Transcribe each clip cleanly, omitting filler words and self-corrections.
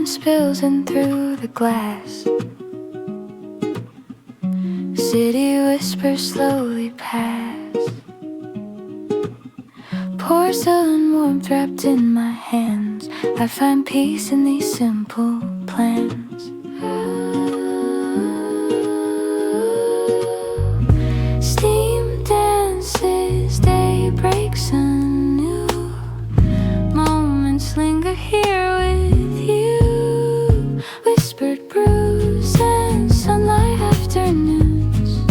spills in through the glass. City whispers slowly pass. Porcelain warmth wrapped in my hands. I find peace in these simple plans. Steam dances, day breaks anew. Moments linger here with you. Whispered brews and sunlight afternoons.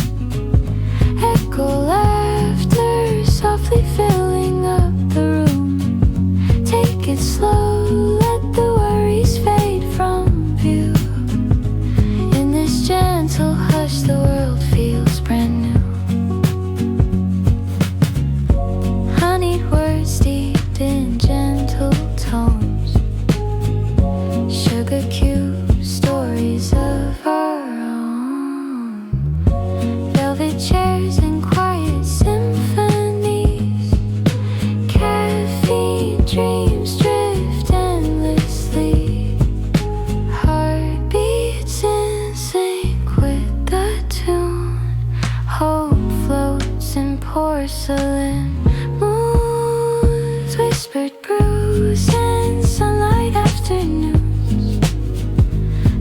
Echo laughter softly filling up the room. Take it slow, let the worries fade from view. In this gentle hush the world feels brand new. Honeyed words deep in gentle tones. Sugar cubes, stories of our own. Velvet chairs and quiet symphonies. Caffeine dreams drift endlessly. Heartbeats in sync with the tune. Hope floats in porcelain moons. Whispered brews and sunlight afternoons.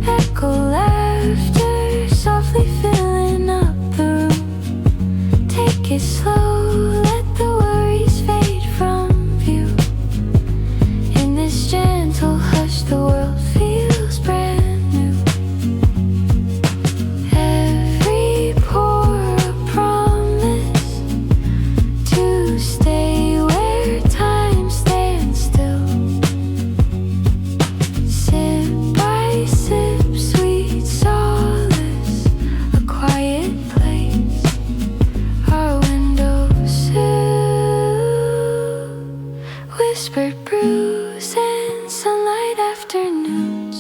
Echo laughter softly filling up the room. Take it slow, let the worries fade from view. In this gentle hush the world feels brand new. Every pore a promise to stay where time stands still. Sip by sip, sweet solace, a quiet place, our windowsill. Whispered brews and sunlight afternoons.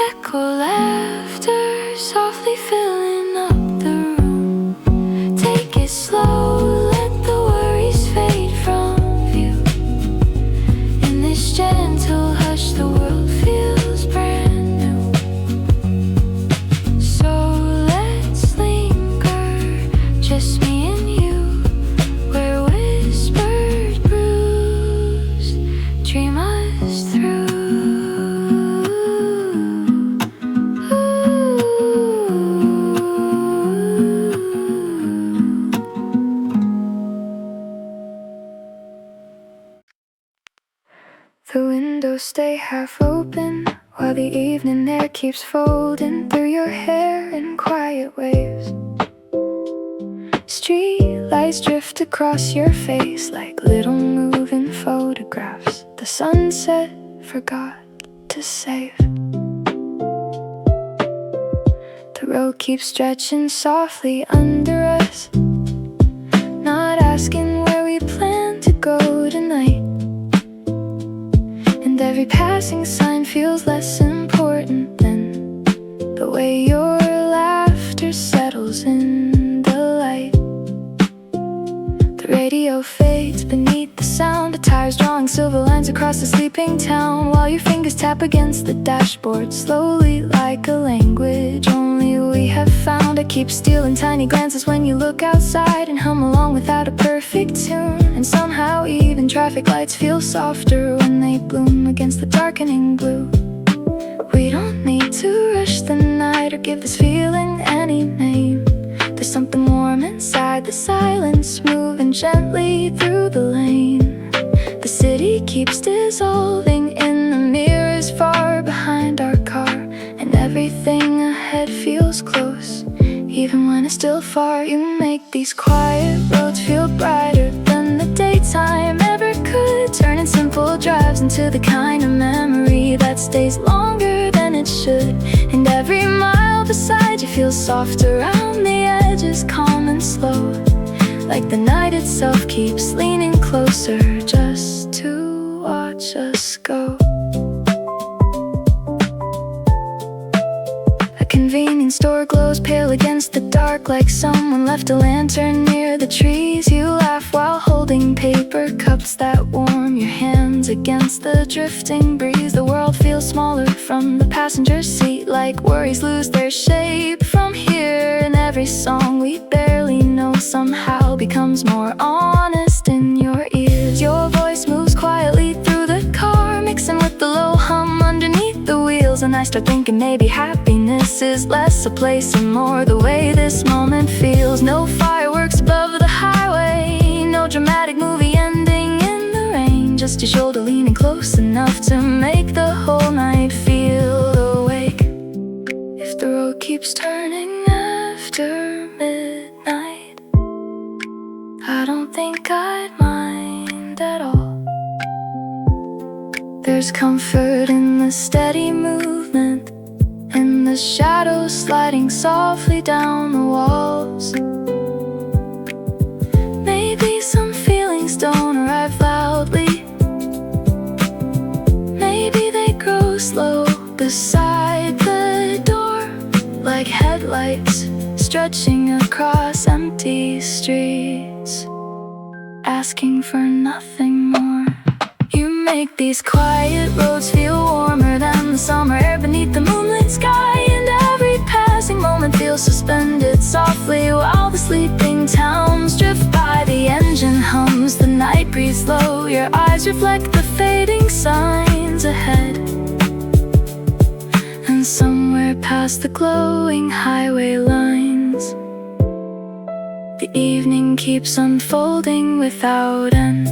Echo laughter softly filling up the room. Take it slow, let the worries fade from view. In this gentle hush the world feels brand new. So let's linger, just me and you, where whispered brews dream us through. The windows stay half open while the evening air keeps folding through your hair in quiet waves. Street lights drift across your face like little moving photographs the sunset forgot to save. The road keeps stretching softly under us, not asking where we plan to go tonight. And every passing sign feels less important than the way your laughter settles in the light. The radio fades beneath the sound of tires drawing silver lines across the sleeping town, while your fingers tap against the dashboard slowly like a language only we have found. I keep stealing tiny glances when you look outside and hum along without a perfect tune. And somehow even traffic lights feel softer when they bloom against the darkening blue. We don't need to rush the night or give this feeling any name. There's something warm inside the silence, moving gently through the lane. The city keeps dissolving in the mirrors far behind our car, and everything ahead feels close, even when it's still far. You make these quiet roads feel brighter than the daytime ever could, turning simple drives into the kind of memory that stays longer than it should. And every mile beside you feels soft around the edges, calm and slow, like the night itself keeps leaning closer just to watch us go. A convenient convenience store glows pale against the dark, like someone left a lantern near the trees. You laugh while holding paper cups that warm your hands against the drifting breeze. The world feels smaller from the passenger seat, like worries lose their shape from here. And every song we barely know somehow becomes more honest in your ears. Your voice moves quietly through the car, mixing with the low hum underneath the wheels. And I start thinking maybe happiness is less a place and more the way this moment feels. No fireworks above the highway, no dramatic movie ending in the rain, just your shoulder leaning close enough to make the whole night feel awake. If the road keeps turning after midnight, I don't think I'd mind at all. There's comfort in the steady movement, in the shadows sliding softly down the walls. Maybe some feelings don't arrive loudly, maybe they grow slow beside the door, like headlights stretching across empty streets, asking for nothing more. You make these quiet roads feel warmer than the summer air beneath the moonlit sky. And every passing moment feels suspended softly while the sleeping towns drift by. The engine hums, the night breathes low, your eyes reflect the fading signs ahead. And somewhere past the glowing highway lines, the evening keeps unfolding without end.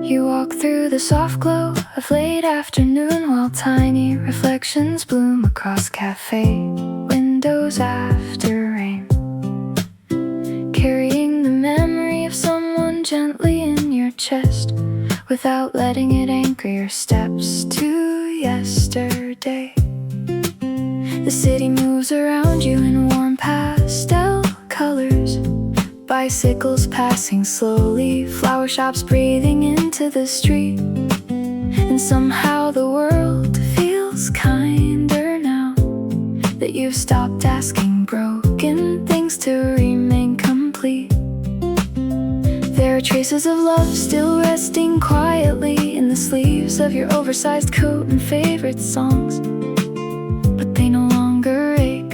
You walk through the soft glow of late afternoon, while tiny reflections bloom across cafe windows after rain, carrying the memory of someone gently in your chest, without letting it anchor your steps to yesterday. The city moves around you in warm pastel colors, bicycles passing slowly, flower shops breathing into the street. And somehow the world feels kinder now that you've stopped asking broken things to remain complete. There are traces of love still resting quietly in the sleeves of your oversized coat and favorite songs, but they no longer ache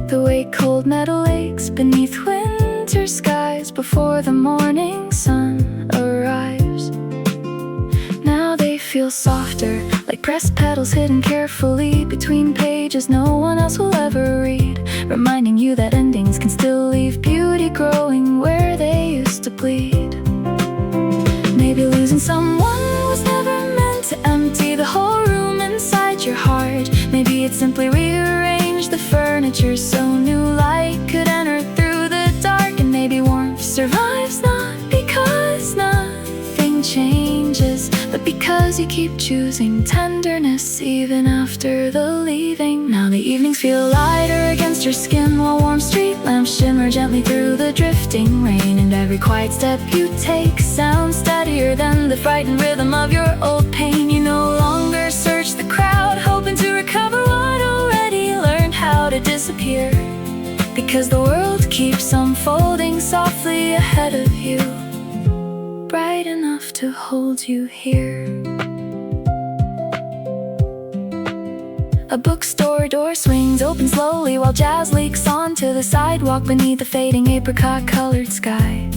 the way cold metal aches beneath winter skies before the morning sun arrives. Now they feel softer, like pressed petals hidden carefully between pages no one else will ever read, reminding you that endings can still leave beauty growing where they used to bleed. Maybe losing someone was never meant to empty the whole room inside your heart. Maybe it simply rearranged the furniture so new light could enter through the dark. And maybe warmth survives not because nothing changes, but because you keep choosing tenderness even after the leaving. Now the evenings feel lighter against your skin, while warm street lamps shimmer gently through the drifting rain. And every quiet step you take sounds steadier than the frightened rhythm of your old pain. You no longer search the crowd hoping to recover what already learned how to disappear, because the world keeps unfolding softly ahead of you, bright enough to hold you here. A bookstore door swings open slowly while jazz leaks onto the sidewalk beneath the fading apricot-colored sky.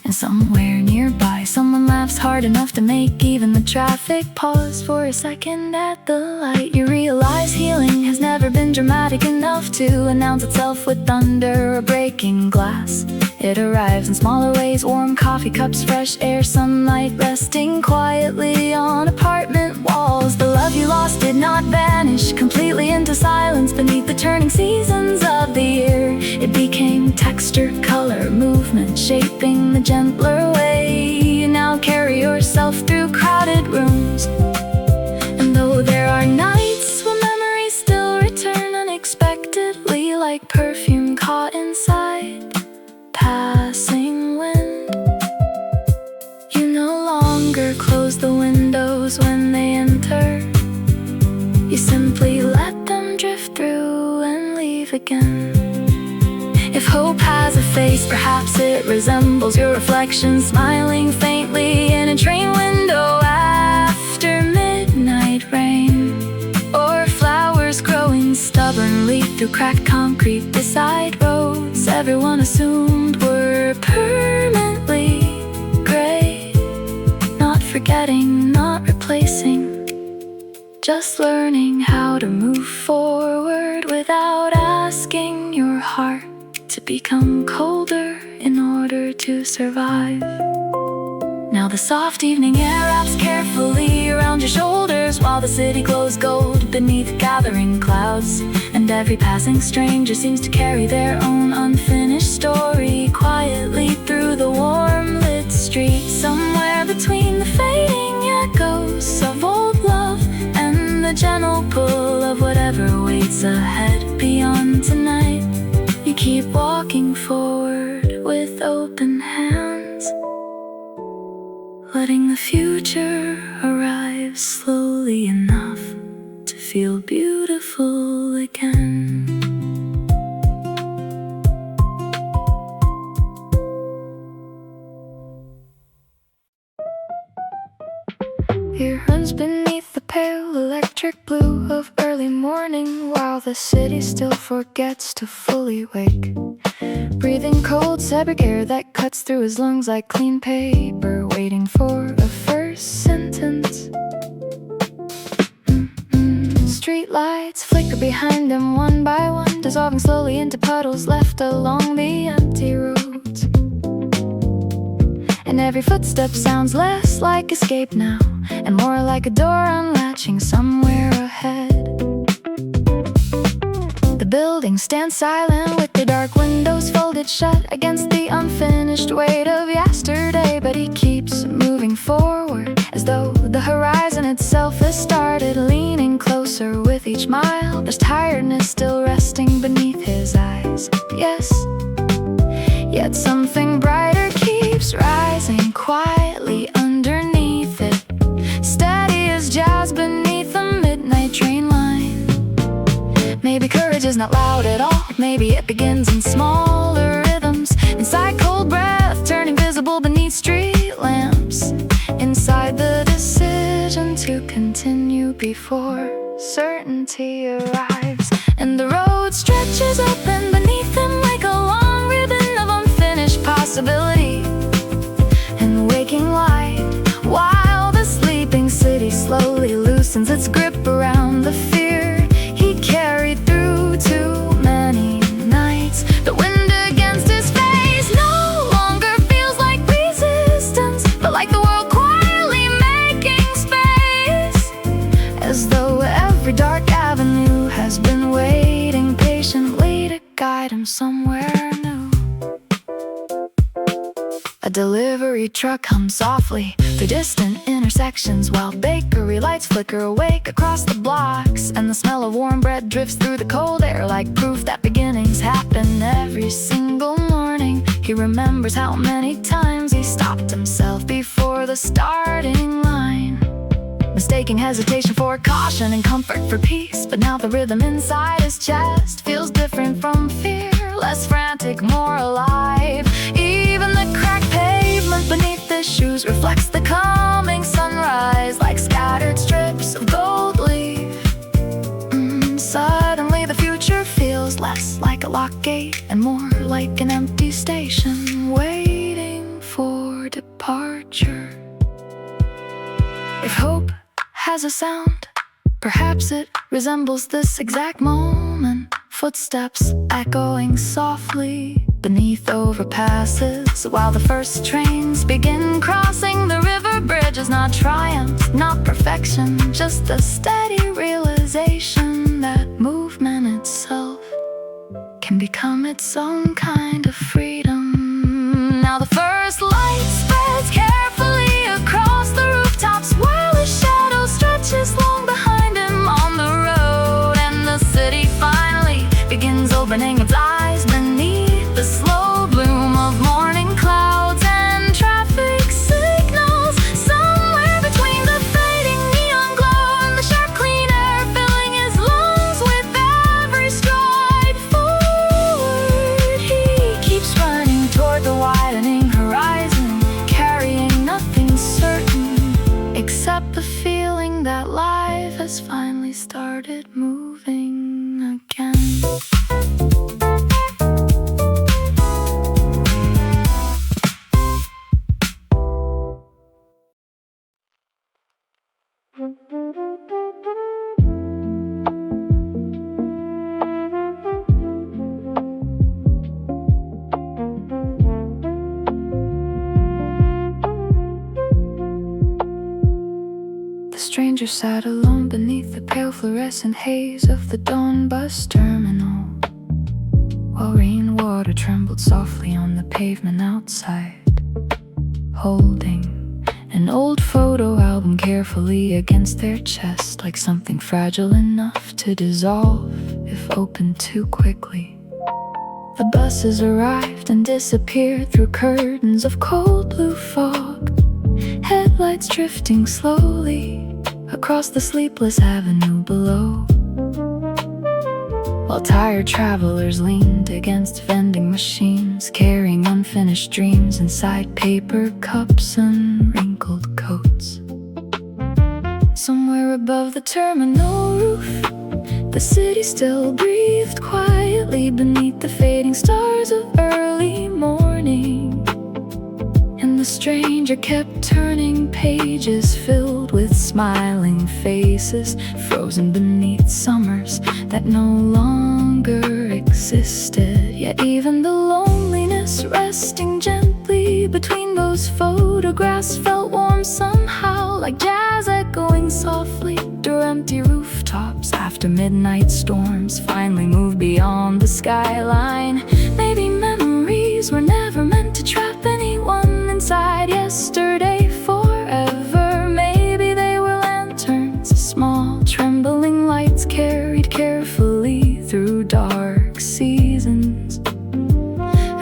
And somewhere nearby, someone laughs hard enough to make even the traffic pause for a second at the light. You realize healing has never been dramatic enough to announce itself with thunder or breaking glass. It arrives in smaller ways, warm coffee cups, fresh air, sunlight resting quietly on apartment walls. The love you lost did not vanish completely into silence beneath the turning seasons of the year. It became texture, color, movement, shaping the gentler way you now carry yourself through crowded rooms. And though there are nights simply let them drift through and leave again. If hope has a face, perhaps it resembles your reflection smiling faintly in a train window after midnight rain, or flowers growing stubbornly through cracked concrete beside roads everyone assumed were permanently gray. Not forgetting, not replacing, just learning how to move forward without asking your heart to become colder in order to survive. Now the soft evening air wraps carefully around your shoulders, while the city glows gold beneath gathering clouds, and every passing stranger seems to carry their own unfinished story quietly through the warm lit streets. Somewhere between the fading echoes of old love and the gentle pull of whatever waits ahead beyond tonight, you keep walking forward with open hands, letting the future arrive slowly enough to feel beautiful again. It runs beneath the pale electric blue of early morning, while the city still forgets to fully wake, breathing cold Cypric air that cuts through his lungs like clean paper, waiting for a first sentence. Street lights flicker behind him one by one, dissolving slowly into puddles left along the empty roads. And every footstep sounds less like escape now, and more like a door unlatching somewhere ahead. The buildings stand silent with their dark windows folded shut against the unfinished weight of yesterday, but he keeps moving forward as though the horizon itself has started leaning closer with each mile. There's tiredness still resting beneath his eyes, yes, yet something brighter keeps rising quietly underneath it, steady as jazz beneath the midnight train line. Maybe courage is not loud at all, maybe it begins in smaller rhythms, inside cold breath turning visible beneath street lamps, inside the decision to continue before certainty arrives, and the road stretches open beneath him like a long ribbon of unfinished possibility and waking light, while the sleeping city slowly loosens its grip around the fear he carried through too many nights. The wind against his face no longer feels like resistance, but like the world quietly making space, as though every dark avenue has been waiting patiently to guide him somewhere new. A delivery truck hums softly through distant intersections, while bakery lights flicker awake across the blocks, and the smell of warm bread drifts through the cold air like proof that beginnings happen every single morning. He remembers how many times he stopped himself before the starting line, mistaking hesitation for caution and comfort for peace. But now the rhythm inside his chest feels different from fear, less frantic, more alive. Even the cracked pavement beneath his shoes reflects the coming sunrise like scattered strips of gold leaf. Suddenly the future feels less like a locked gate and more like an empty station waiting for departure. If hope has a sound, perhaps it resembles this exact moment. Footsteps echoing softly beneath overpasses, while the first trains begin crossing the river bridges. Not triumph, not perfection, just a steady realization that movement itself can become its own kind of freedom. Now the first light spreads carefully across the rooftops, while a shadow stretches long behind him on the road, and the city finally begins opening its eyes beneath the slow bloom of morning clouds and traffic signals. Somewhere between the fading neon glow and the sharp clean air filling his has finally started moving again. The stranger sat alone beneath the pale fluorescent haze of the dawn bus terminal, while rainwater trembled softly on the pavement outside, holding an old photo album carefully against their chest, like something fragile enough to dissolve if opened too quickly. The buses arrived and disappeared through curtains of cold blue fog, headlights drifting slowly across the sleepless avenue below, while tired travelers leaned against vending machines, carrying unfinished dreams inside paper cups and wrinkled coats. Somewhere above the terminal roof, the city still breathed quietly beneath the fading stars of early morning. And the stranger kept turning pages filled with smiling faces, frozen beneath summers that no longer existed. Yet even the loneliness resting gently between those photographs felt warm somehow, like jazz echoing softly through empty rooftops after midnight storms finally moved beyond the skyline. Maybe memories were never meant to trap anyone inside yesterday forever. Maybe they were lanterns, small trembling lights carried carefully through dark seasons,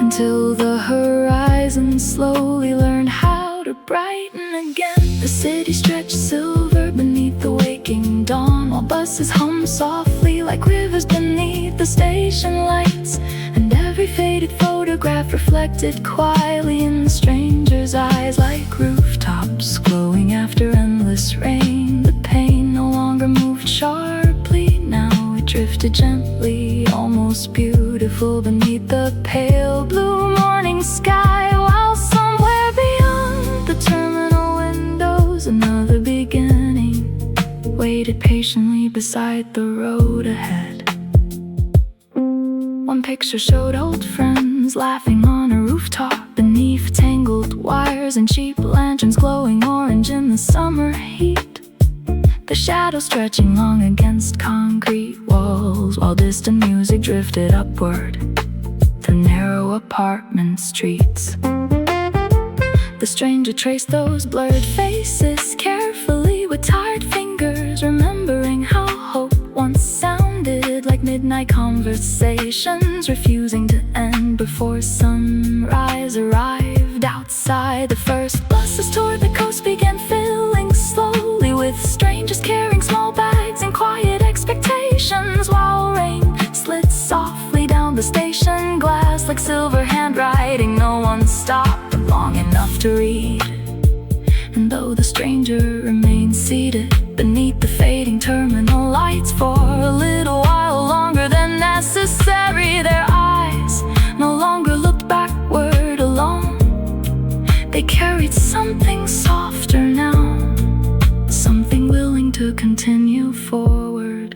until the horizon slowly learned how to brighten again. The city stretched silver beneath the waking dawn, while buses hummed softly like rivers beneath the station lights. And every faded photograph reflected quietly in the stranger's eyes, like rooftops glowing after endless rain. The pain no longer moved sharply, now it drifted gently, almost beautiful beneath the pale blue morning sky. While somewhere beyond the terminal windows, another beginning waited patiently beside the road ahead. One picture showed old friends laughing on a rooftop beneath tangled wires and cheap lanterns glowing orange in the summer heat. The shadows stretching long against concrete walls, while distant music drifted upward through narrow apartment streets. The stranger traced those blurred faces carefully with tired fingers, remembering how hope once sounded like midnight conversations, refusing to end before sunrise arrived. Outside, the first buses toward the coast began filling slowly, with strangers carrying small bags and quiet expectations, while rain slid softly down the station glass like silver handwriting. No one stopped long enough to read, and though the stranger remained seated beneath the fading terminal lights for a little while longer than necessary, their eyes no longer looked backward alone. They carried something softer now, something willing to continue forward.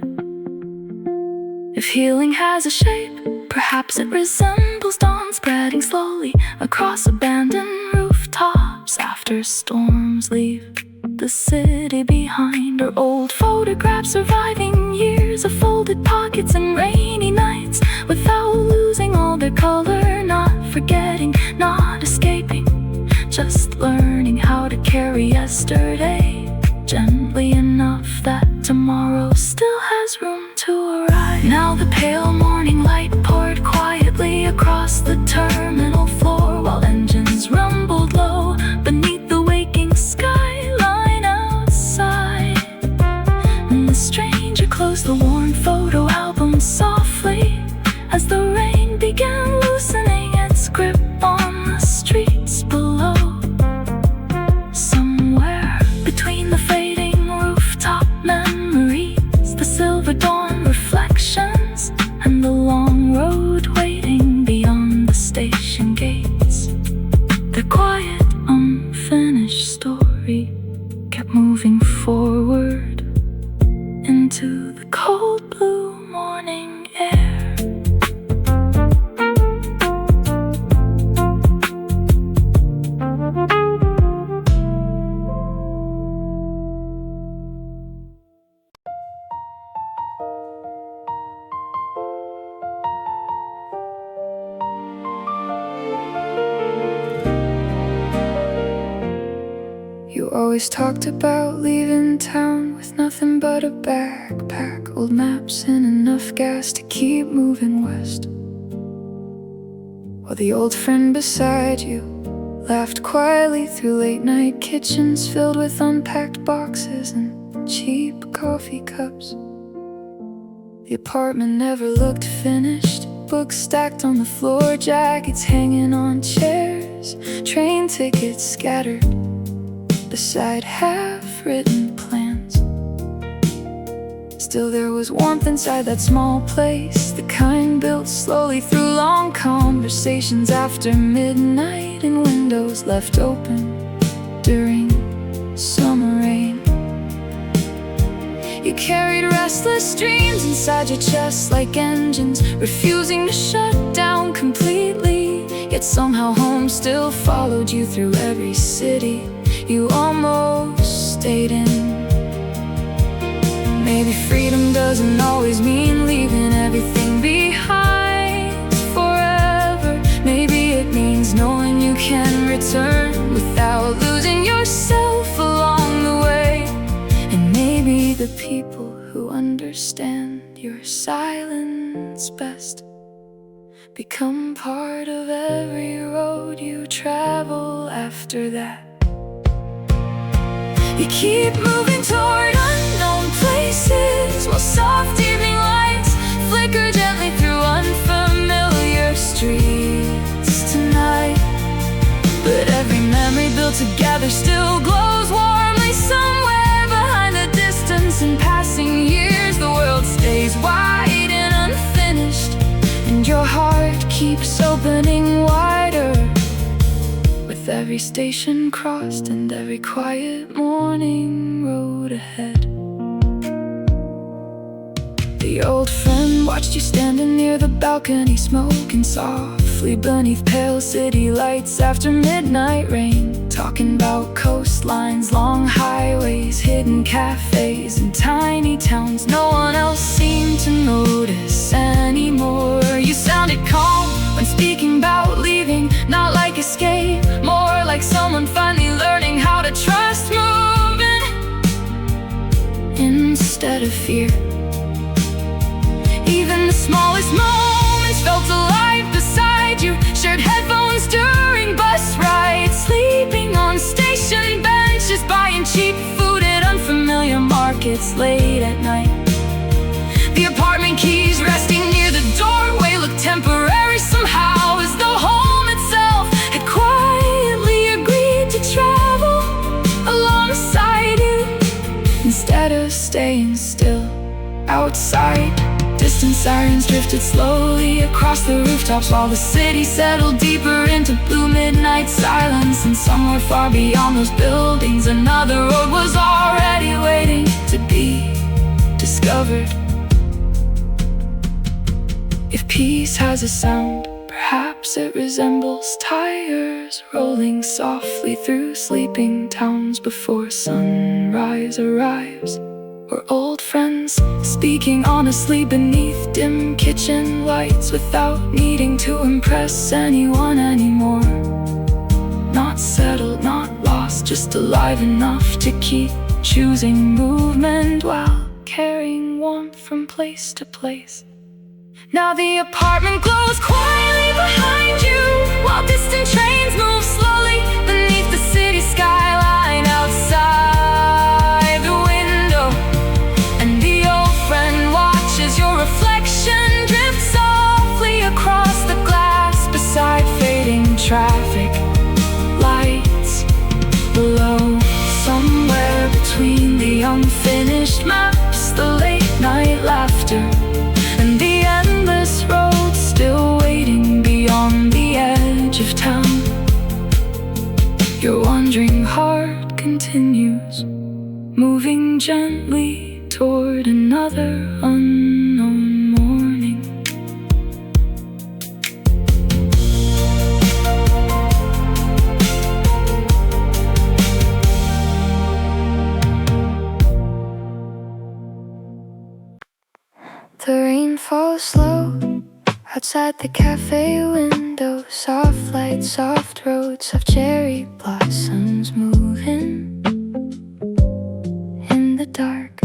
If healing has a shape, perhaps it resembles dawn spreading slowly across abandoned rooftops after storms leave the city behind. Or old photographs surviving years of folded pockets and rainy nights, without losing all their color, not forgetting, not escaping, just learning how to carry yesterday gently enough that tomorrow still has room to arrive. Now the pale morning light poured quietly across the terminal floor, while engines rumbled low beneath the waking skyline outside. And the stranger closed the worn photo album softly as the rain began loosening its grip on the streets below. Somewhere between the fading rooftop memories into the cold blue morning air. You always talked about leaving town with nothing but a backpack, old maps and enough gas to keep moving west. While the old friend beside you laughed quietly through late night kitchens filled with unpacked boxes and cheap coffee cups. The apartment never looked finished, books stacked on the floor, jackets hanging on chairs, train tickets scattered beside half-written plans. Still there was warmth inside that small place, the kind built slowly through long conversations after midnight and windows left open during summer rain. You carried restless dreams inside your chest like engines, refusing to shut down completely. Yet somehow home still followed you through every city you almost stayed in. Maybe freedom doesn't always mean leaving everything behind forever. Maybe it means knowing you can return without losing yourself along the way. And maybe the people who understand your silence best become part of every road you travel after that. You keep moving toward unknown places while soft evening lights flicker gently through unfamiliar streets tonight. But every memory built together still glows warmly somewhere behind the distance. In passing years, the world stays wide and unfinished, and your heart keeps opening wider with every station crossed and every quiet morning road ahead. The old friend watched you standing near the balcony, smoking softly beneath pale city lights after midnight rain, talking about coastlines, long highways, hidden cafes, and tiny towns no one else seemed to notice anymore. You sounded calm when speaking about leaving, not like escape, more like someone finally learning how to trust moving instead of fear. Even the smallest moments felt alive beside you, shared headphones during bus rides, sleeping on station benches, buying cheap food at unfamiliar markets late at night. The apartment keys resting near the doorway looked temporary somehow, as though home itself had quietly agreed to travel alongside you instead of staying still outside. Distant sirens drifted slowly across the rooftops while the city settled deeper into blue midnight silence. And somewhere far beyond those buildings, another road was already waiting to be discovered. If peace has a sound, perhaps it resembles tires rolling softly through sleeping towns before sunrise arrives, or old friends speaking honestly beneath dim kitchen lights without needing to impress anyone anymore. Not settled, not lost, just alive enough to keep choosing movement while carrying warmth from place to place. Now the apartment glows quietly behind you while distant trains move slowly beneath the city skyline outside the window. And the old friend watches your reflection drift softly across the glass beside fading traffic lights below. Somewhere between the unfinished maps, the late night laughter, and the endless road still waiting beyond the edge of town, your wandering heart continues, moving gently toward another unknown morning. The rain falls slow outside the cafe window. Soft lights, soft roads, soft cherry blossoms moving in the dark.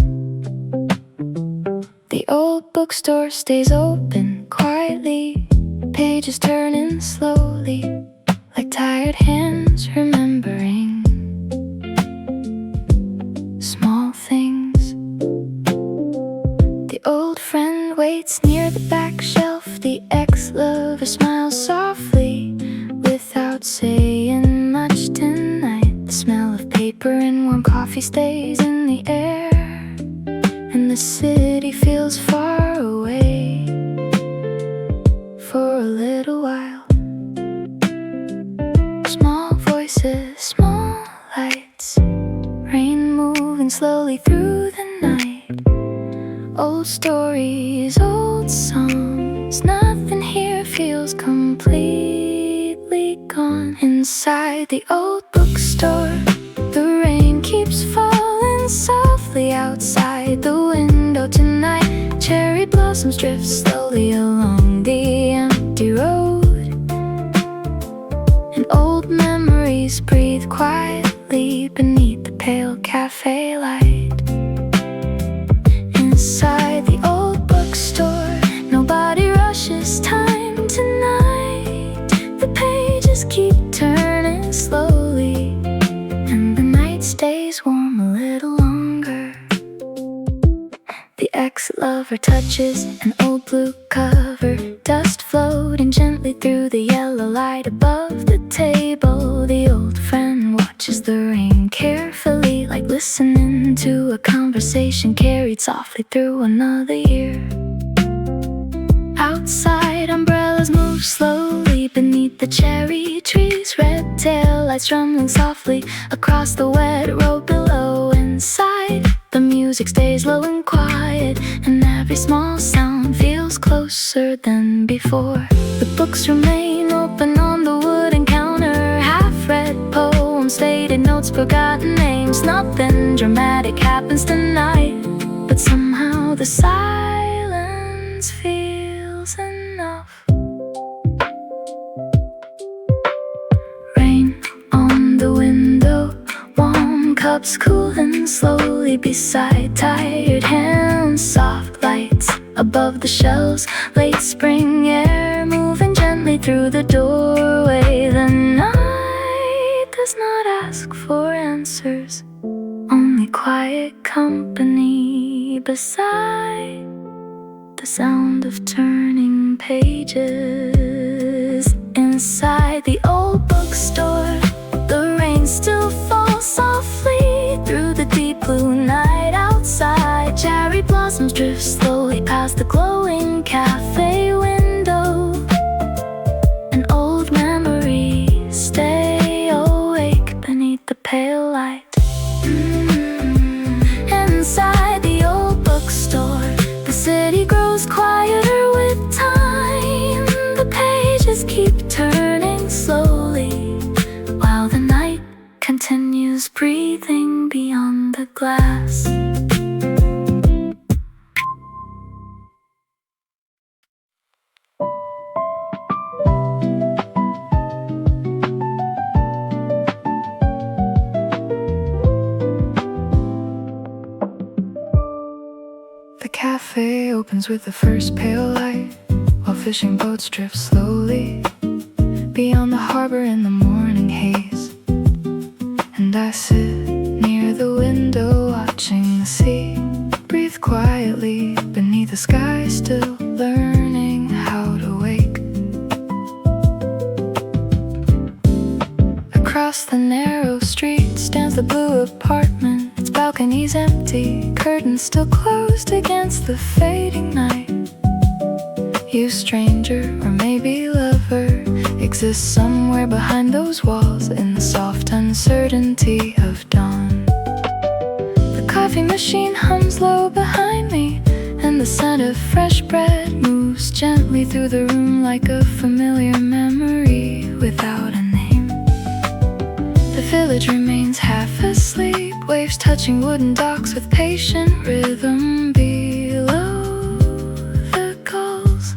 The old bookstore stays open quietly, pages turning slowly, like tired hands remembering small things. The old friend waits near the back shelf. The ex-lover smiles softly without saying much tonight. The smell of paper and warm coffee stays in the air, and the city feels far away for a little while. Small voices, small lights, rain moving slowly through the night. Old stories, old songs, nothing here feels completely gone. Inside the old bookstore, the rain keeps falling softly outside the window tonight. Cherry blossoms drift slowly along the empty road, and old memories breathe quietly beneath the pale cafe light. Inside the old bookstore, nobody rushes time tonight. The pages keep turning slowly, and the night stays warm a little longer. The ex-lover touches an old blue cover, dust floating gently through the yellow light above the table. The old friend watches the rain carefully, like listening to a conversation carried softly through another year. Outside, umbrellas move slowly beneath the cherry trees. Red tail lights rumbling softly across the wet road below. Inside, the music stays low and quiet, and every small sound feels closer than before. The books remain open on the wooden counter, half-read poems, faded notes, forgotten names. Nothing dramatic happens tonight, but somehow the silence feels enough. Rain on the window, warm cups cooling slowly beside tired hands. Soft lights above the shelves, late spring air moving gently through the doorway. The night does not ask for answers, only quiet company beside the sound of turning pages. Inside the old bookstore, the rain still falls softly through the deep blue night. Outside, cherry blossoms drift slowly past the glowing cafe window, and old memories stay awake beneath the pale light. Inside the old bookstore, the city grows quieter with time. The pages keep turning slowly, while the night continues breathing beyond the glass. The cafe opens with the first pale light, while fishing boats drift slowly beyond the harbor in the morning haze. And I sit near the window watching the sea breathe quietly beneath the sky, still learning how to wake. Across the narrow street stands the blue apartment, its balconies empty, curtains still closed against the fading night. You stranger, or maybe lover, exist somewhere behind those walls in the soft uncertainty of dawn. The coffee machine hums low behind me, and the scent of fresh bread moves gently through the room like a familiar memory without a name. The village remains half asleep, waves touching wooden docks with patient rhythm below the gulls.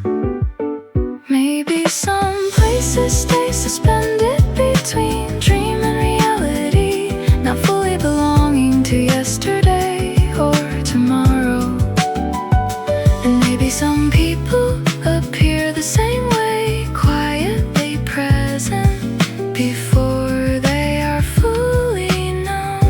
Maybe some places stay suspended between dream and reality, not fully belonging to yesterday or tomorrow. And maybe some people appear the same way, quietly present before they are fully known.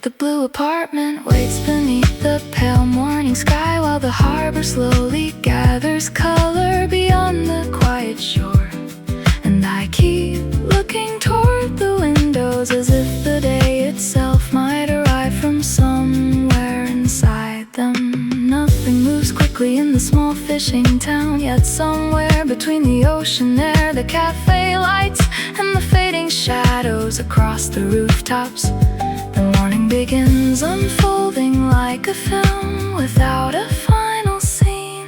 The blue apartment waits beneath the pale morning sky, while the harbor slowly gathers color beyond the quiet shore. And I keep looking toward the windows as if the day itself might arrive from somewhere inside them. Nothing moves quickly in the small fishing town, yet somewhere between the ocean air, the cafe lights, and the fading shadows across the rooftops, the morning begins unfolding like a film without a final scene.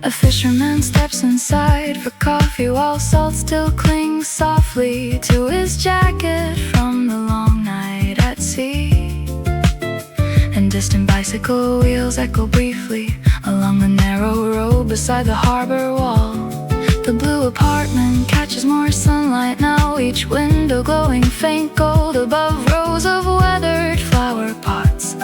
A fisherman steps inside for coffee while salt still clings softly to his jacket from the long night at sea. And distant bicycle wheels echo briefly along the narrow road beside the harbor wall. The blue apartment catches more sunlight now, each window glowing faint gold above rows of weathered flower pots.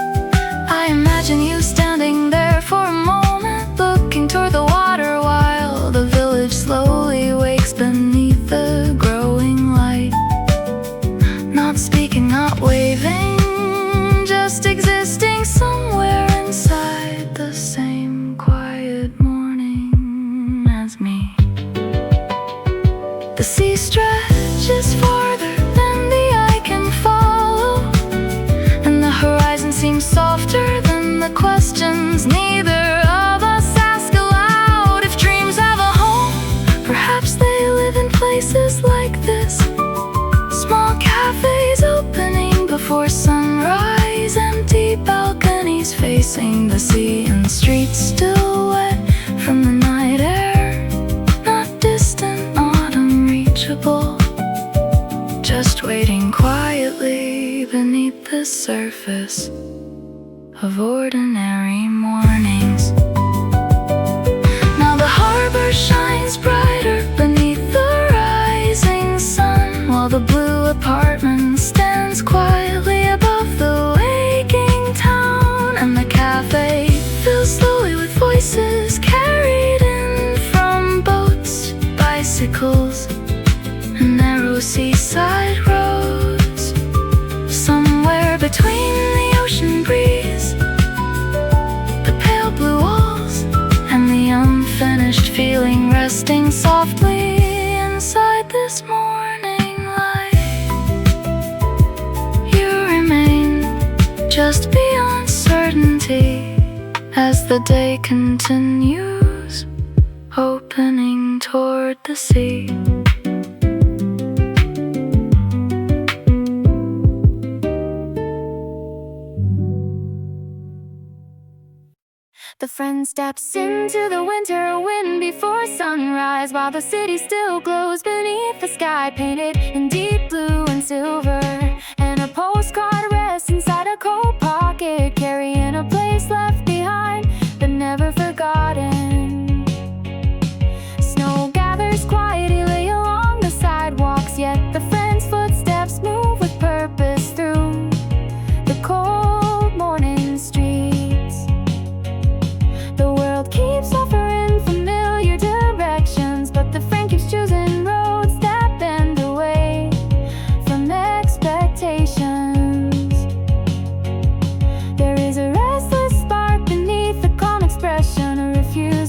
I imagine you standing there for a moment, looking toward the water while the village slowly wakes beneath the growing light. Not speaking, not waving, just existing somewhere inside the same quiet morning as me. The sea stretches farther than the eye can follow, and the horizon seems softer than the questions neither of us ask aloud. If dreams have a home, perhaps they live in places like this. Small cafes opening before sunrise, empty balconies facing the sea, and streets still wet from the night air. Not distant, not unreachable, just waiting quietly beneath the surface of ordinary mornings. Now the harbor shines brighter beneath the rising sun, while the blue apartment stands quietly above the waking town. And the cafe fills slowly with voices carried in from boats, bicycles, and narrow seaside roads. Somewhere between the ocean breeze, the pale blue walls, and the unfinished feeling resting softly inside this morning light, you remain just beyond certainty as the day continues, opening toward the sea. The friend steps into the winter wind before sunrise, while the city still glows beneath the sky painted in deep blue and silver. And a postcard rests inside a coat pocket, carrying a place left behind but never forgotten. Snow gathers quietly along the sidewalks, yet the friend's footsteps move with purpose through the cold morning streets. The world keeps offering familiar directions, but the friend keeps choosing roads that bend away from expectations. There is a restless spark beneath the calm expression, a refuge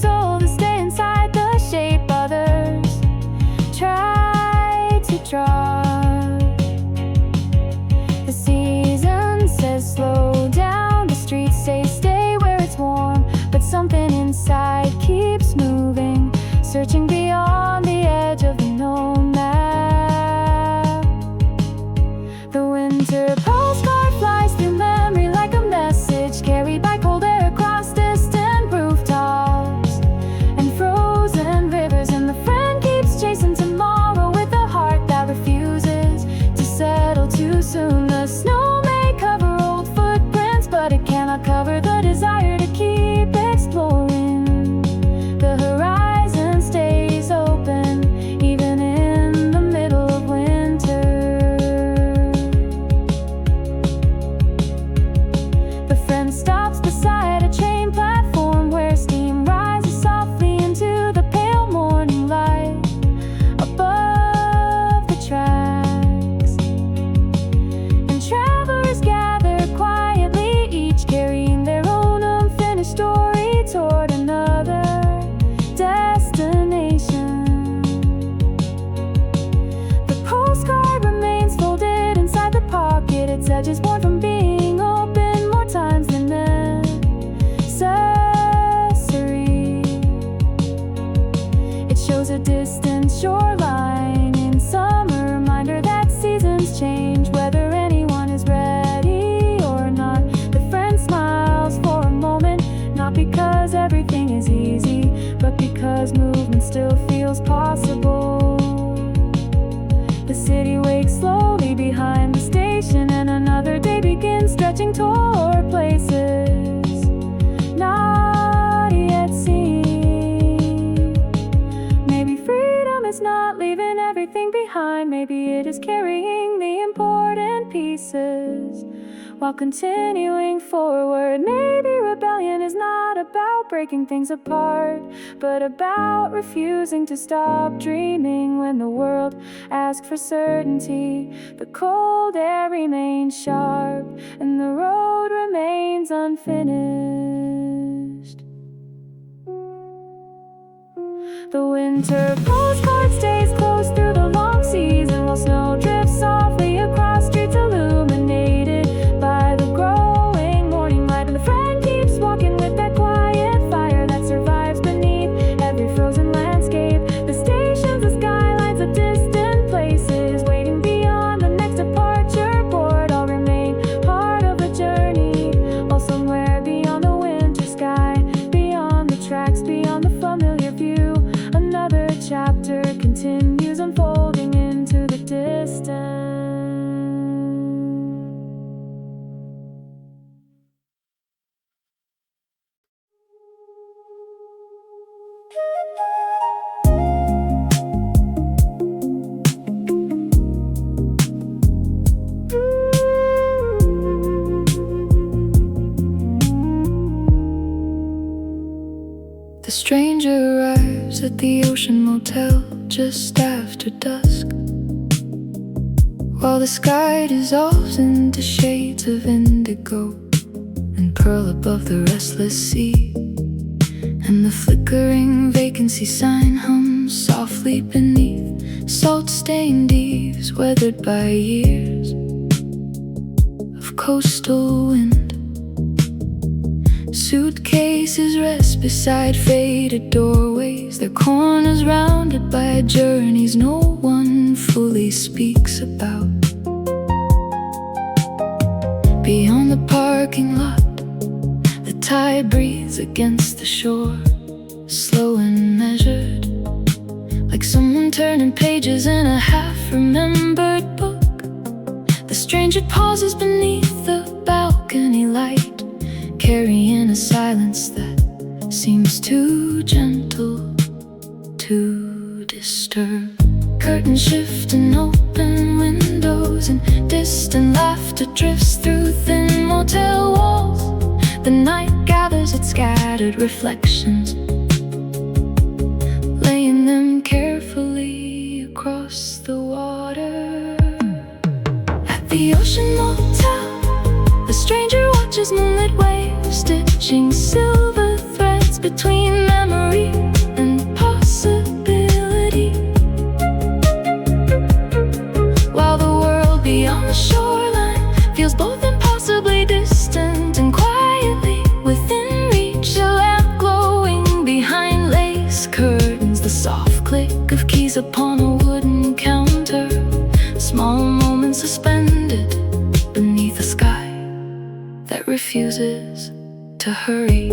edge is born from being open more times than necessary. It shows a distant shoreline in summer, reminder that seasons change, whether anyone is ready or not. The friend smiles for a moment, not because everything is easy, but because movement still feels possible. The city wakes slowly behind the station, and another day begins, stretching toward places not yet seen. Maybe freedom is not leaving everything behind. Maybe it is carrying the important pieces while continuing forward. Maybe rebellion is not about breaking things apart, but about refusing to stop dreaming. When the world asks for certainty, the cold air remains sharp, and the road remains unfinished. The winter postcard stays close through the long season, while snow drifts softly across streets illuminated by the growing morning light. And the friend keeps walking with that quiet fire that survives beneath every frozen landscape. The stations, the skylines, the distant places waiting beyond the next departure board all remain part of the journey, all somewhere beyond the winter sky, beyond the tracks, beyond the familiar view. Another chapter continues unfolding into the distance. The stranger arrives at the ocean motel just after dusk, while the sky dissolves into shades of indigo and pearl above the restless sea. And the flickering vacancy sign hums softly beneath salt-stained eaves, weathered by years of coastal wind. Suitcases rest beside faded doorways, their corners rounded by journeys no one fully speaks about. Beyond the parking lot, the tide breathes against the shore, slow and measured, like someone turning pages in a half-remembered book. The stranger pauses beneath the balcony light, carrying a silence that seems too gentle to disturb. Curtains shift and open windows, and distant laughter drifts through thin motel walls. The night gathers its scattered reflections, laying them carefully across the water. At the ocean motel, the stranger watches moonlit waves stitching silver threads between memory and possibility, while the world beyond the shoreline feels both impossibly distant and quietly within reach. A lamp glowing behind lace curtains, the soft click of keys upon a wooden counter, small moments suspended beneath a sky that refuses to hurry.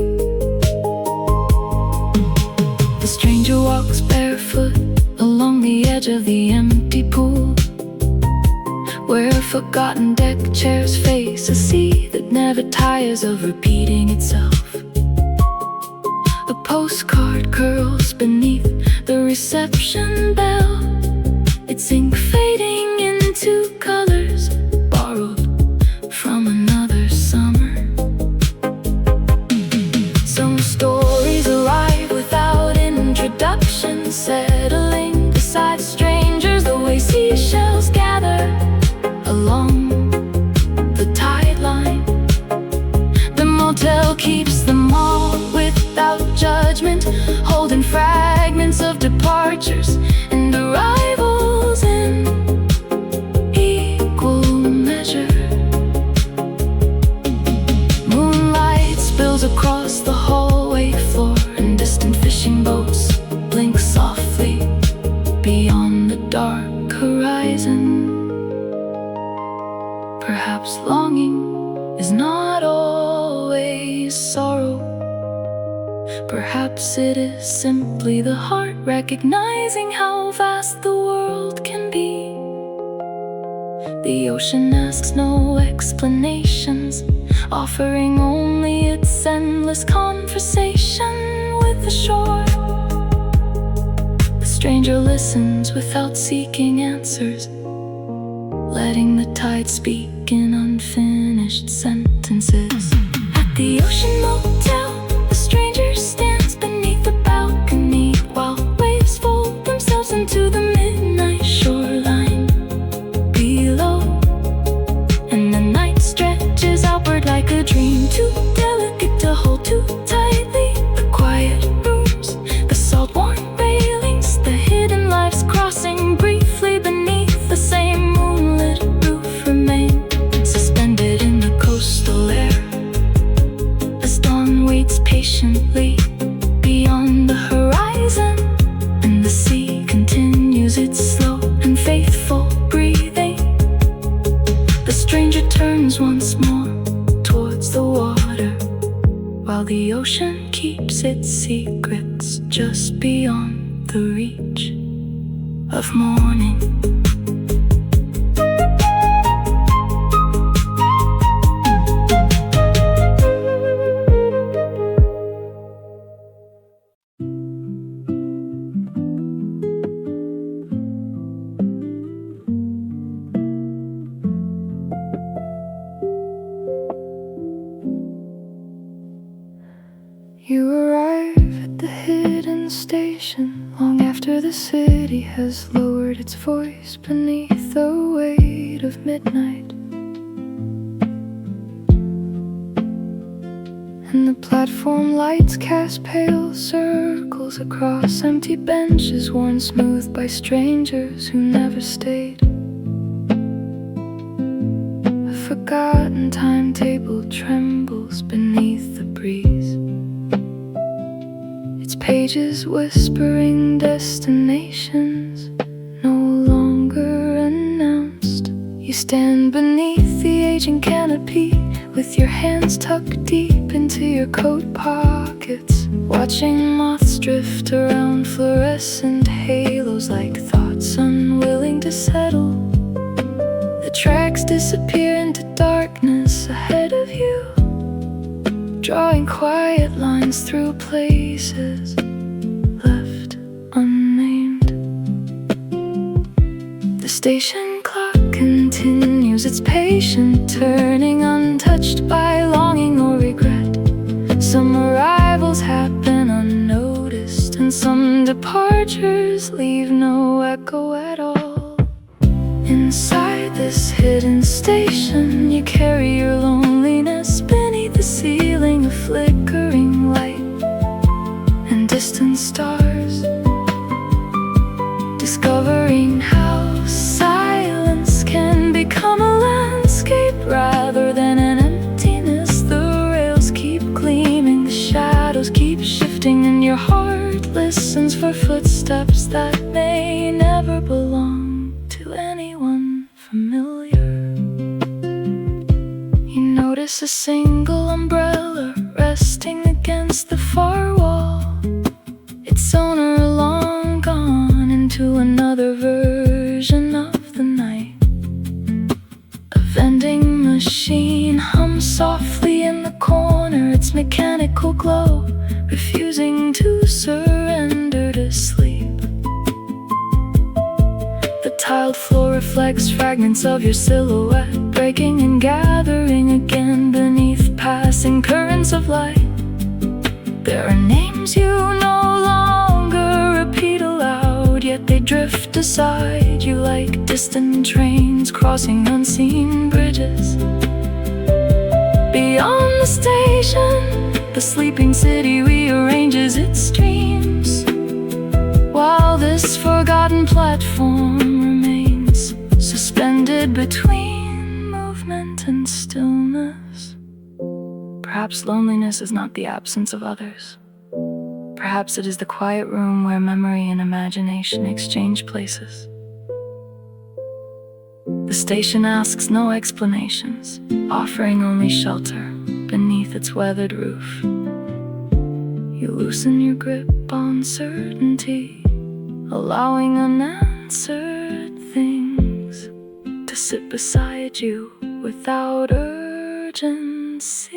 The stranger walks barefoot along the edge of the empty pool, where forgotten deck chairs face a sea that never tires of repeating itself. A postcard curls beneath the reception bell, its ink fading into colors borrowed from another summer. Some stories arrive without introduction, settling beside strangers the way seashells gather along the tide line. The motel keeps them all without judgment, holding fragments of departures and arrivals in equal measure. it is simply the heart recognizing how vast the world can be. The ocean asks no explanations, offering only its endless conversation with the shore. The stranger listens without seeking answers, letting the tide speak in unfinished sentences. At the ocean motel, the stranger stands beneath the balcony while waves fold themselves into the midnight shoreline below. And the night stretches outward like a dream, too delicate to hold too tightly. The quiet rooms, the salt warm railings, the hidden lives crossing briefly beneath the same moonlit roof remain suspended in the coastal air as dawn waits patiently beyond the horizon, and the sea continues its slow and faithful breathing. The stranger turns once more towards the water, while the ocean keeps its secrets just beyond the reach of morning. You arrive at the hidden station long after the city has lowered its voice beneath the weight of midnight. And the platform lights cast pale circles across empty benches worn smooth by strangers who never stayed. A forgotten timetable trembles beneath the breeze, its pages whispering destinations no longer announced. You stand beneath the aging canopy with your hands tucked deep into your coat pockets, watching moths drift around fluorescent halos like thoughts unwilling to settle. The tracks disappear into darkness ahead of you, drawing quiet lines through places left unnamed. The station clock continues its patient turning, untouched by longing or regret. Some arrivals happen unnoticed, and some departures leave no echo at all. Inside this hidden station, you carry your loneliness beneath the ceiling of flickering light and distant stars, discovering how silence can become a landscape rather than an emptiness. The rails keep gleaming, the shadows keep shifting, and your heart listens for footsteps that may never belong to anyone familiar. You notice a single umbrella resting against the far wall, its owner long gone into another version of the night. A vending machine hums softly in the corner, its mechanical glow refusing to surrender to sleep. The tiled floor reflects fragments of your silhouette, breaking and gathering again beneath passing currents of light. There are names you no longer repeat aloud, yet they drift aside you like distant trains crossing unseen bridges. Beyond the station, the sleeping city rearranges its dreams, while this forgotten platform remains suspended between movement and stillness. Perhaps loneliness is not the absence of others. Perhaps it is the quiet room where memory and imagination exchange places. The station asks no explanations, offering only shelter beneath its weathered roof. You You loosen your grip on certainty, allowing unanswered things to sit beside you without urgency.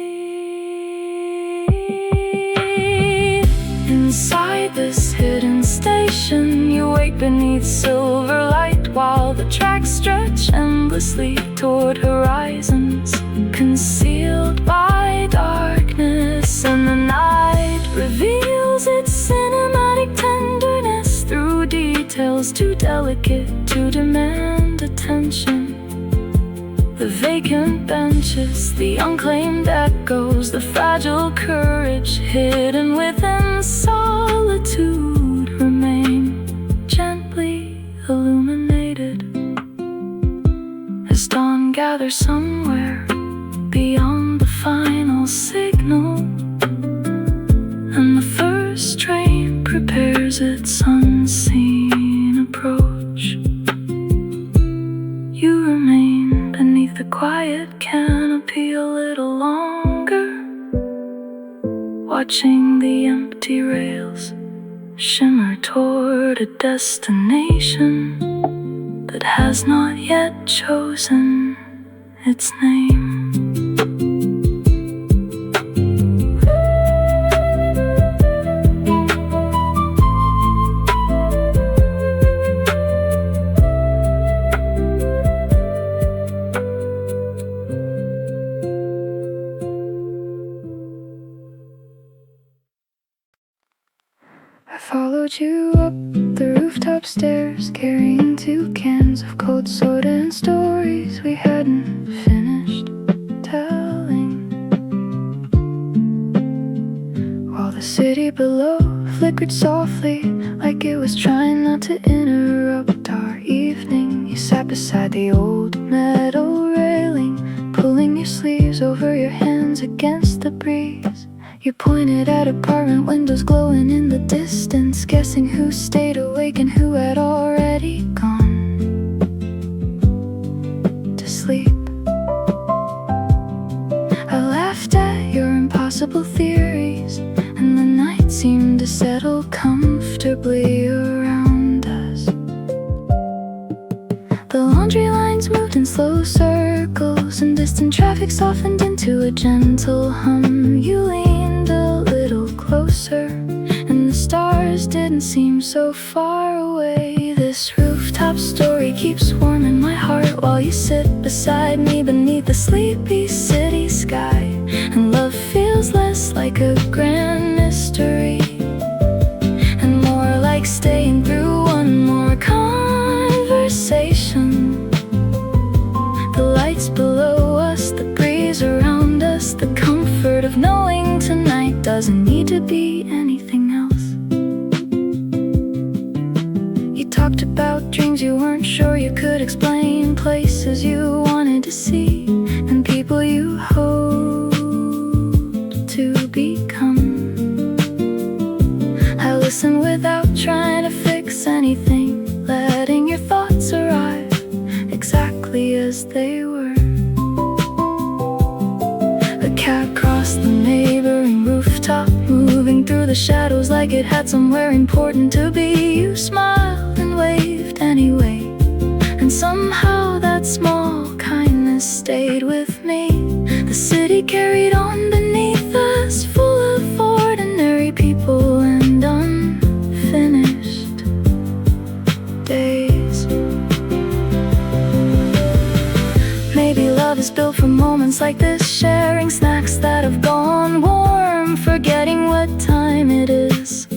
Inside this hidden station, you wait beneath silver light while the tracks stretch endlessly toward horizons concealed by darkness, and the night reveals its cinematic tenderness through details too delicate to demand attention. The vacant benches, the unclaimed echoes, the fragile courage hidden within solitude remain gently illuminated as dawn gathers somewhere beyond the final signal, and the first train prepares its unseen approach. You remain beneath the quiet canopy a little longer, watching the empty rails shimmer toward a destination that has not yet chosen its name. I followed you up the rooftop stairs, carrying 2 cans of cold soda and stories we hadn't finished telling, while the city below flickered softly like it was trying not to interrupt our evening. You sat beside the old metal railing, pulling your sleeves over your hands against the breeze. You pointed at apartment windows glowing in the distance, guessing who stayed awake and who had already gone to sleep. I laughed at your impossible theories, and the night seemed to settle comfortably around us. The laundry lines moved in slow circles, and distant traffic softened into a gentle hum. You leaned a little closer, and the stars didn't seem so far away. This rooftop story keeps warm in my heart while you sit beside me beneath the sleepy city sky, and love feels less like a grand mystery and more like staying through one more conversation. The lights below us, the breeze around us, the comfort of knowing tonight doesn't need to be anything else. You talked about dreams you weren't sure you could explain, places you wanted to see, and people you hoped to become. I listened without trying to fix anything, letting your thoughts arrive exactly as they were. A cat crossed the neighboring rooftop, moving through the shadows like it had somewhere important to be. You smiled and waved anyway, and somehow that small kindness stayed with me. The city carried on beneath us, full of ordinary people and unfinished days. Maybe love is built for moments like this, sharing snacks that have gone warm, forgetting what time it is,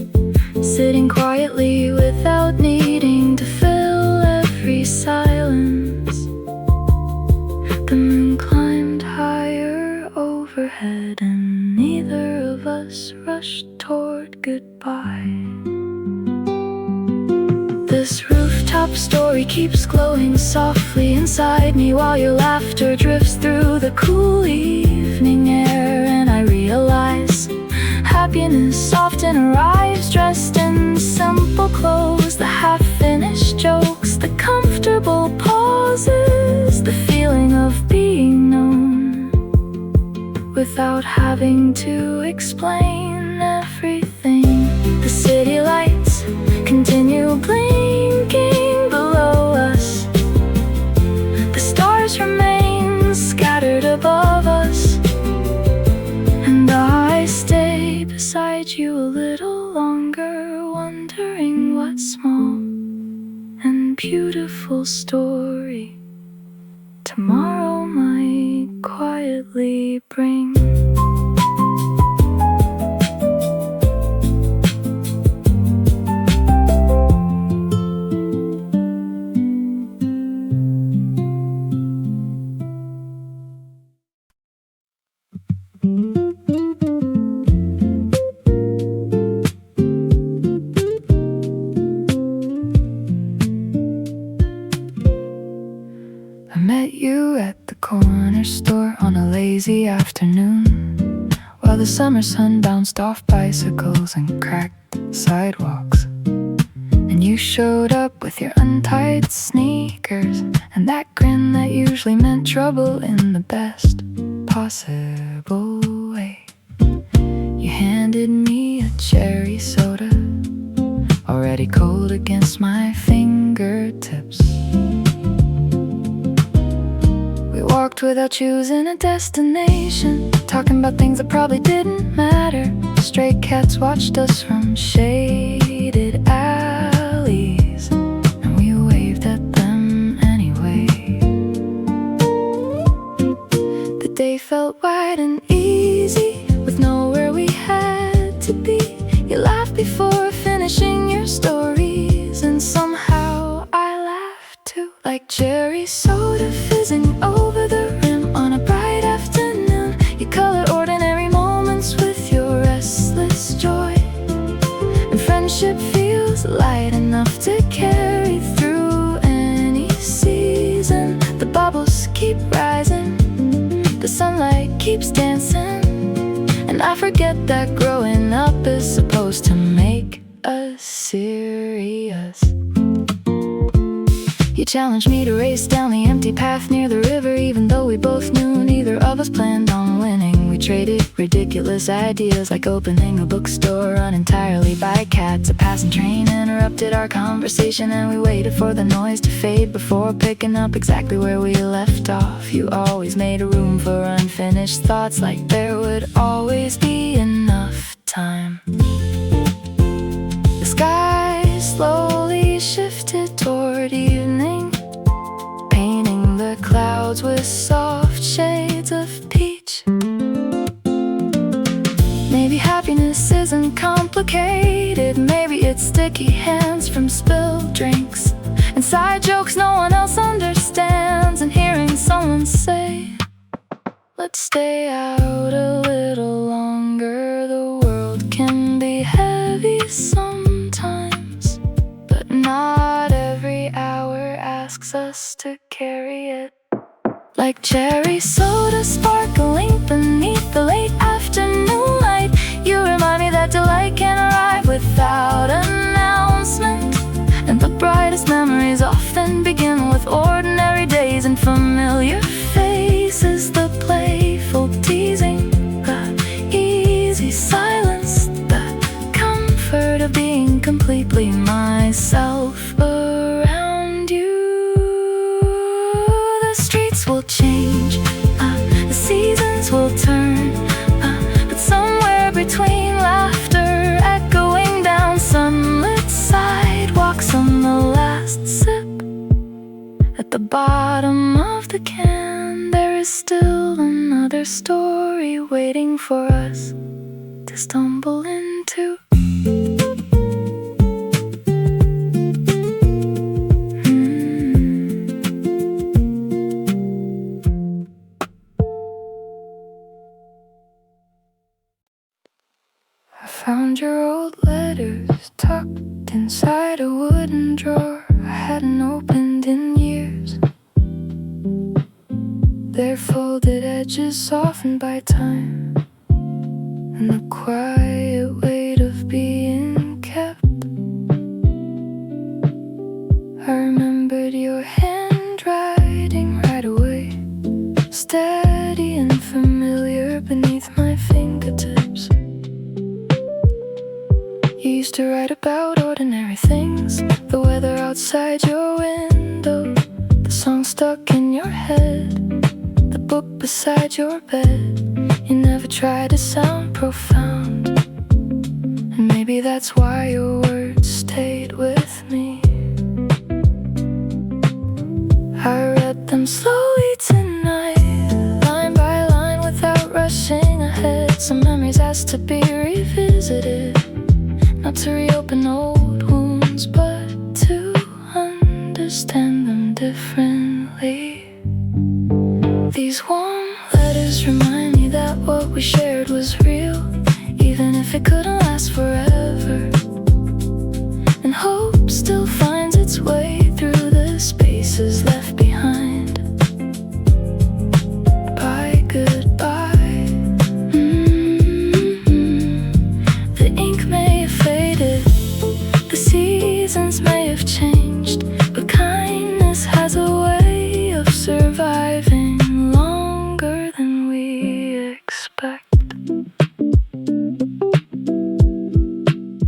sitting quietly without needing to fill every silence. The moon climbed higher overhead, and neither of us rushed toward goodbye. This rooftop story keeps glowing softly inside me while your laughter drifts through the cool evening air, and I realize happiness often arrives dressed in simple clothes, the half-finished jokes, the comfortable pauses, the feeling of being known without having to explain everything. city lights continue blinking below us. The stars remain scattered above us, and I stay beside you a little longer, wondering what small and beautiful story tomorrow might quietly bring. I met you at the corner store on a lazy afternoon, while the summer sun bounced off bicycles and cracked sidewalks. And you showed up with your untied sneakers and that grin that usually meant trouble in the best possible way. You handed me a cherry soda, already cold against my fingertips. We walked without choosing a destination, talking about things that probably didn't matter. Stray cats watched us from shaded alleys, and we waved at them anyway. The day felt wide and easy, with nowhere we had to be. You laughed before finishing your stories, and somehow I laughed too. Like cherry soda fizzing over the rim on a bright afternoon. You color ordinary moments with your restless joy, and friendship feels light enough to carry through any season. The bubbles keep rising, the sunlight keeps dancing, and I forget that growing up is supposed to make us serious. You challenged me to race down the empty path near the river, even though we both knew neither of us planned on winning. We traded ridiculous ideas, like opening a bookstore run entirely by cats. A passing train interrupted our conversation, and we waited for the noise to fade before picking up exactly where we left off. You always made room for unfinished thoughts, like there would always be enough time. The sky slowly shifted toward evening, painting the clouds with soft shades of peach. Maybe happiness isn't complicated, maybe it's sticky hands from spilled drinks, and side jokes no one else understands, and hearing someone say, let's stay out a little longer. The world can be heavy sometimes, but not every hour asks us to carry it. Like cherry soda sparkling beneath the late afternoon light, you remind me that delight can arrive without announcement, and the brightest memories often begin with ordinary days and familiar faces. The playful teasing, the easy silence, the comfort of being completely myself around you. The streets will change, the seasons will turn, but somewhere between laughter echoing down sunlit sidewalks on the last sip at the bottom of the can, there is still another story waiting for us to stumble into. I found your old letters tucked inside a wooden drawer I hadn't opened in years. Their folded edges softened by time, and the quiet weight of being kept. I remembered your handwriting right away, steady and familiar beneath my fingertips. You used to write things, the weather outside your window, the song stuck in your head, the book beside your bed. You never try to sound profound, and maybe that's why your words stayed with me. I read them slowly tonight, line by line without rushing ahead. Some memories asked to be revisited, not to reopen old wounds, but to understand them differently. These warm letters remind me that what we shared was real, even if it couldn't last forever. And hope still finds its way through the spaces left behind. Bye, goodbye. The ink may have faded, the seasons may have changed, but kindness has a way of surviving longer than we expect.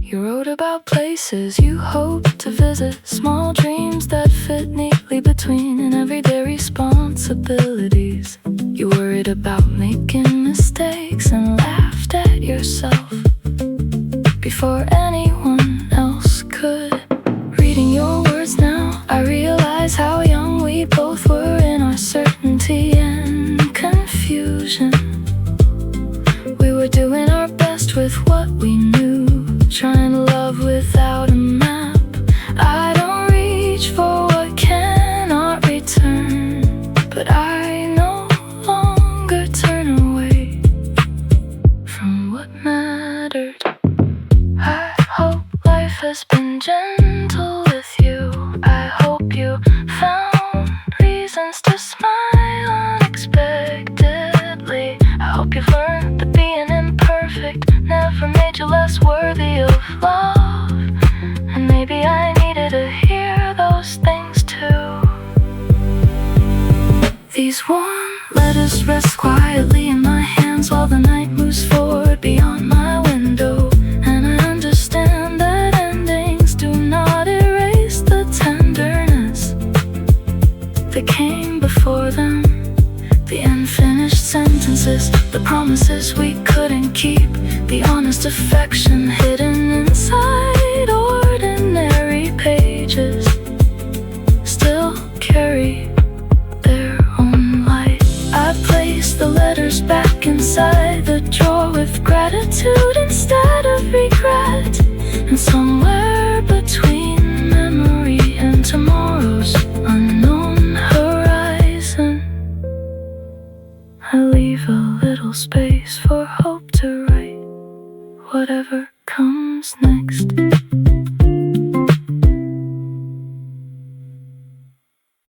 You wrote about places you hope to visit, small dreams that fit neatly between an everyday responsibilities. You worried about making mistakes and laughed at yourself before anyone else could. Reading your words now, I realize how young we both were in our certainty and confusion. We were doing our best with what we knew, trying to love without a map. I don't reach for what cannot return, but I no longer turn away from what mattered. I hope life has been gentle with you. I hope you found reasons to smile unexpectedly. I hope you've learned that being imperfect never made you less worthy of love. And maybe I needed to hear those things too. These warm letters rest quietly in my hands while the night moves forward beyond my window. And I understand that endings do not erase the tenderness that came before them. The unfinished sentences, the promises we couldn't keep, the honest affection hidden inside ordinary pages still carry their own light. I placed the letters back inside the drawer with gratitude instead of regret. And somewhere between memory and tomorrow's unknown horizon, I leave a little space for hope to write whatever comes next.